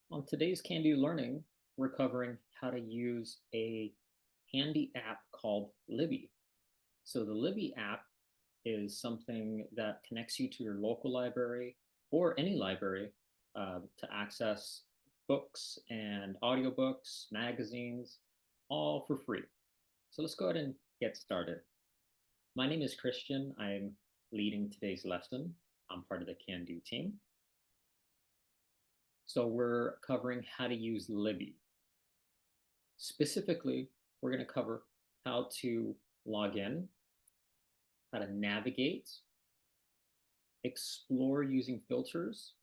On today's Candoo Learning, we're covering how to use a handy app called Libby. So the Libby app is something that connects you to your local library or any library to access books and audiobooks, magazines, all for free. So let's go ahead and get started. My name is Christian. I'm leading today's lesson. I'm part of the Candoo team. So we're covering how to use Libby. Specifically, we're going to cover how to log in, how to navigate, explore using filters,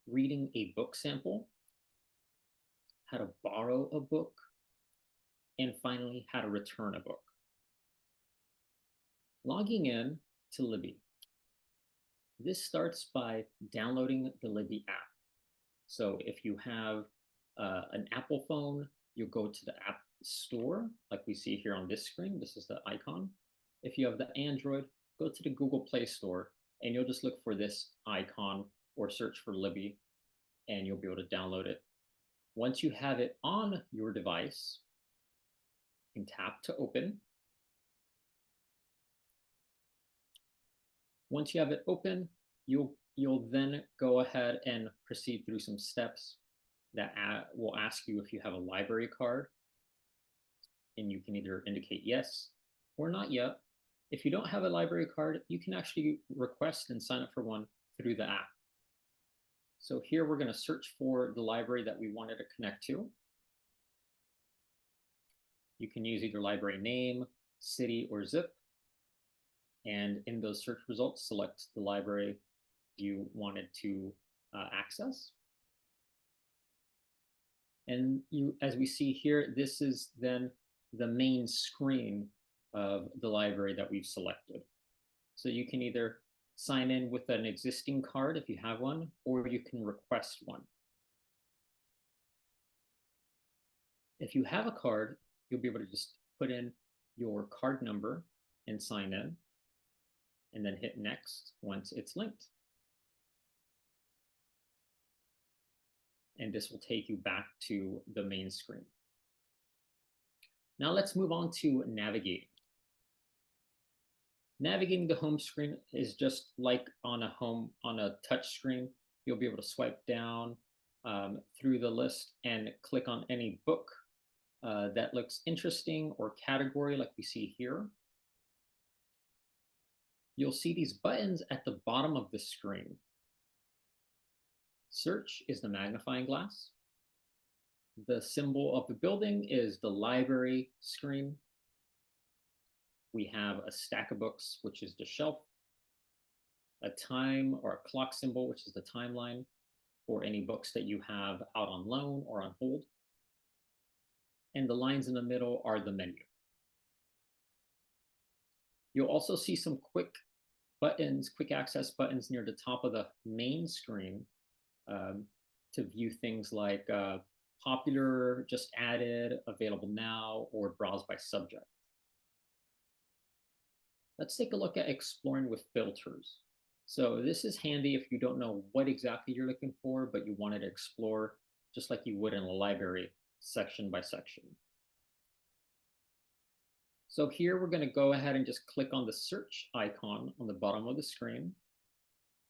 reading a book sample, how to borrow a book, and finally, how to return a book. Logging in to Libby. This starts by downloading the Libby app. So if you have an Apple phone, you'll go to the App Store, like we see here on this screen. This is the icon. If you have the Android, go to the Google Play Store, and you'll just look for this icon or search for Libby, and you'll be able to download it. Once you have it on your device, you can tap to open. Once you have it open, you'll then go ahead and proceed through some steps that will ask you if you have a library card, and you can either indicate yes or not yet. If you don't have a library card, you can actually request and sign up for one through the app. So here we're going to search for the library that we wanted to connect to. You can use either library name, city, or zip. And in those search results, select the library you wanted to access. And as we see here, this is then the main screen of the library that we've selected. So you can either sign in with an existing card if you have one, or you can request one. If you have a card, you'll be able to just put in your card number and sign in, and then hit next once it's linked. And this will take you back to the main screen. Now let's move on to navigating. Navigating the home screen is just like on a touch screen. You'll be able to swipe down through the list and click on any book that looks interesting or category like we see here. You'll see these buttons at the bottom of the screen. Search is the magnifying glass. The symbol of the building is the library screen. We have a stack of books, which is the shelf, a time or a clock symbol, which is the timeline for any books that you have out on loan or on hold. And the lines in the middle are the menu. You'll also see some quick buttons, quick access buttons near the top of the main screen to view things like popular, just added, available now, or browse by subject. Let's take a look at exploring with filters. So this is handy if you don't know what exactly you're looking for, but you wanted to explore just like you would in a library, section by section. So here we're going to go ahead and just click on the search icon on the bottom of the screen.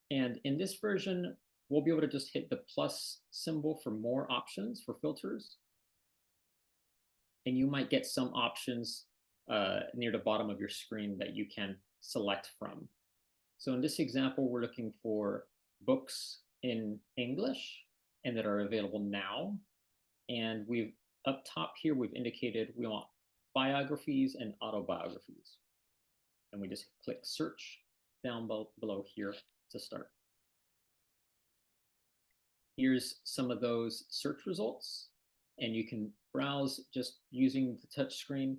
And in this version, we'll be able to just hit the plus symbol for more options for filters. And you might get some options near the bottom of your screen that you can select from. So in this example, we're looking for books in English and that are available now. And we've up top here, we've indicated we want biographies and autobiographies. And we just click search down below here to start. Here's some of those search results, and you can browse just using the touch screen,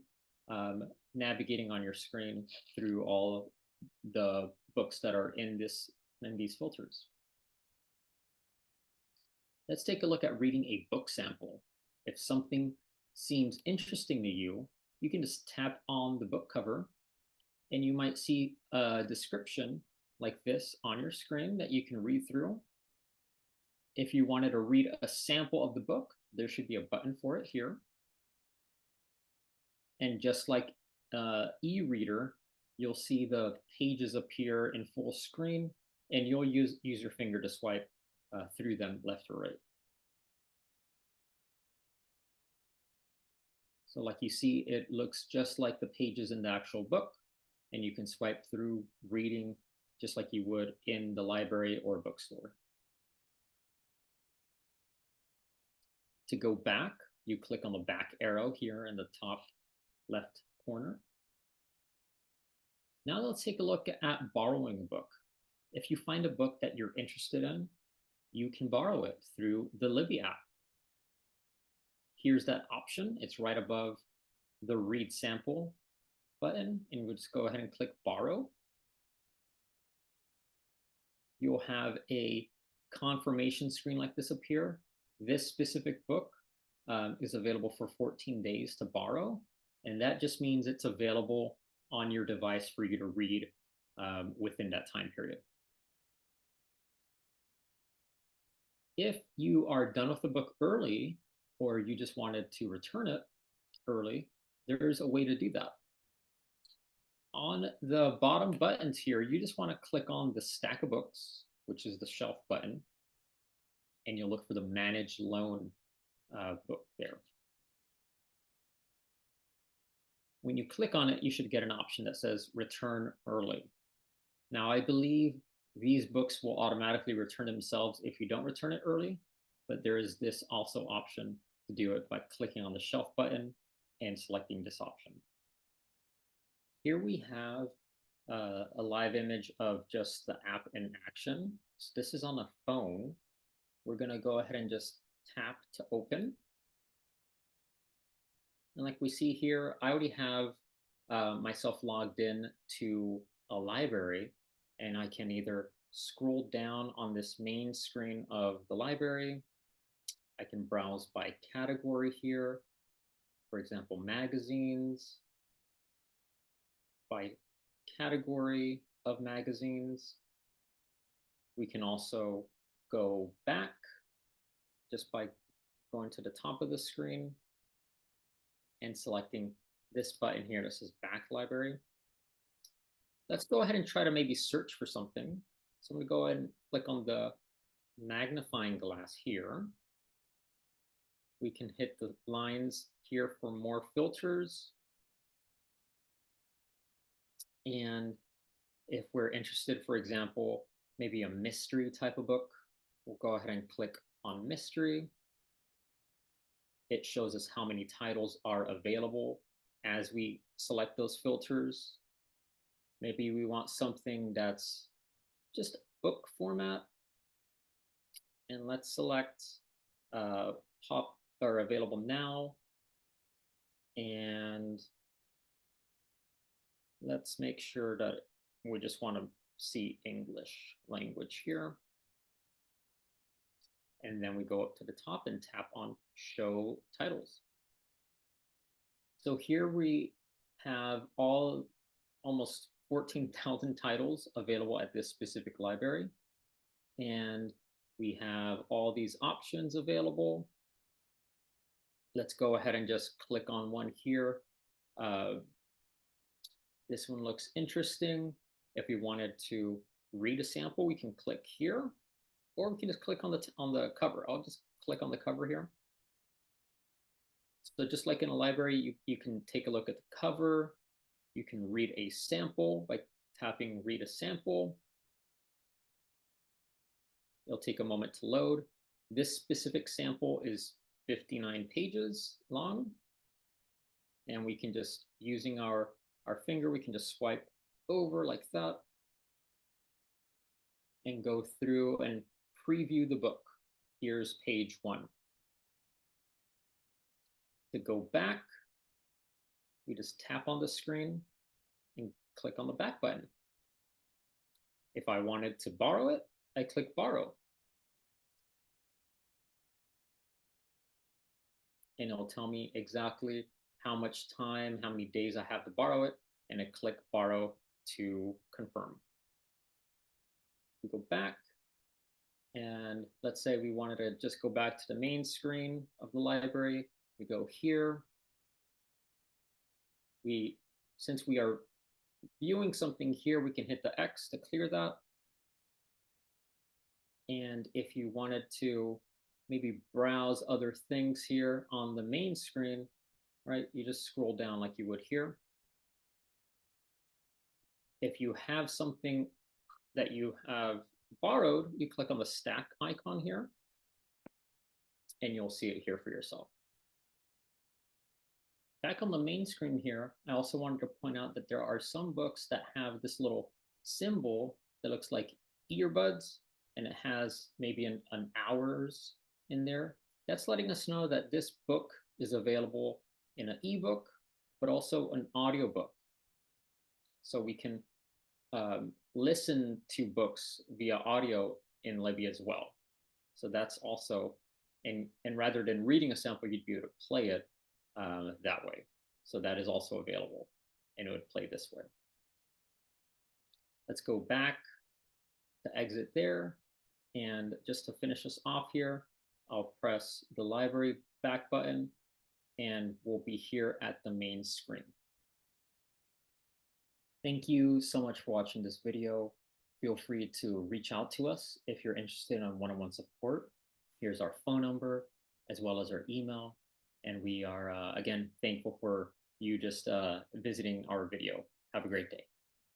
navigating on your screen through all the books that are in these filters. Let's take a look at reading a book sample. If something seems interesting to you, you can just tap on the book cover, and you might see a description like this on your screen that you can read through. If you wanted to read a sample of the book, there should be a button for it here. And just like e-reader, you'll see the pages appear in full screen, and you'll use your finger to swipe through them left or right. So like you see, it looks just like the pages in the actual book, and you can swipe through reading just like you would in the library or bookstore. To go back, you click on the back arrow here in the top left corner. Now let's take a look at borrowing a book. If you find a book that you're interested in, you can borrow it through the Libby app. Here's that option. It's right above the read sample button, and we'll just go ahead and click borrow. You'll have a confirmation screen like this appear. This specific book is available for 14 days to borrow, and that just means it's available on your device for you to read within that time period. If you are done with the book early, or you just wanted to return it early, there's a way to do that. On the bottom buttons here, you just want to click on the stack of books, which is the shelf button, and you'll look for the manage loan book there. When you click on it, you should get an option that says return early. Now, I believe these books will automatically return themselves if you don't return it early, but there is this also option to do it by clicking on the shelf button and selecting this option. Here we have a live image of just the app in action. So this is on the phone. We're gonna go ahead and just tap to open. And like we see here, I already have myself logged in to a library, and I can either scroll down on this main screen of the library. I can browse by category here, for example, magazines, by category of magazines. We can also go back just by going to the top of the screen and selecting this button here that says back library. Let's go ahead and try to maybe search for something. So I'm gonna go ahead and click on the magnifying glass here. We can hit the lines here for more filters. And if we're interested, for example, maybe a mystery type of book, we'll go ahead and click on mystery. It shows us how many titles are available as we select those filters. Maybe we want something that's just book format. And let's select pop or available now. And let's make sure that we just want to see English language here. And then we go up to the top and tap on show titles. So here we have almost 14,000 titles available at this specific library. And we have all these options available. Let's go ahead and just click on one here. This one looks interesting. If we wanted to read a sample, we can click here, or we can just click on the cover. I'll just click on the cover here. So just like in a library, you can take a look at the cover. You can read a sample by tapping read a sample. It'll take a moment to load. This specific sample is 59 pages long. And we can just, using our finger, we can just swipe over like that and go through and preview the book. Here's page 1. To go back, we just tap on the screen and click on the back button. If I wanted to borrow it, I click borrow. And it'll tell me exactly how much time, how many days I have to borrow it, and I click borrow to confirm. We go back, And let's say we wanted to just go back to the main screen of the library. We go here. Since we are viewing something here, we can hit the X to clear that. And if you wanted to maybe browse other things here on the main screen, right, you just scroll down like you would here. If you have something that you have borrowed, you click on the stack icon here, and you'll see it here for yourself. Back on the main screen here, I also wanted to point out that there are some books that have this little symbol that looks like earbuds, and it has maybe an hours in there. That's letting us know that this book is available in an ebook, but also an audiobook. So we can listen to books via audio in Libby as well. So that's also, and rather than reading a sample, you'd be able to play it that way. So that is also available, and it would play this way. Let's go back to exit there. And just to finish us off here, I'll press the library back button, and we'll be here at the main screen. Thank you so much for watching this video. Feel free to reach out to us if you're interested in one-on-one support. Here's our phone number as well as our email. And we are, again, thankful for you just visiting our video. Have a great day.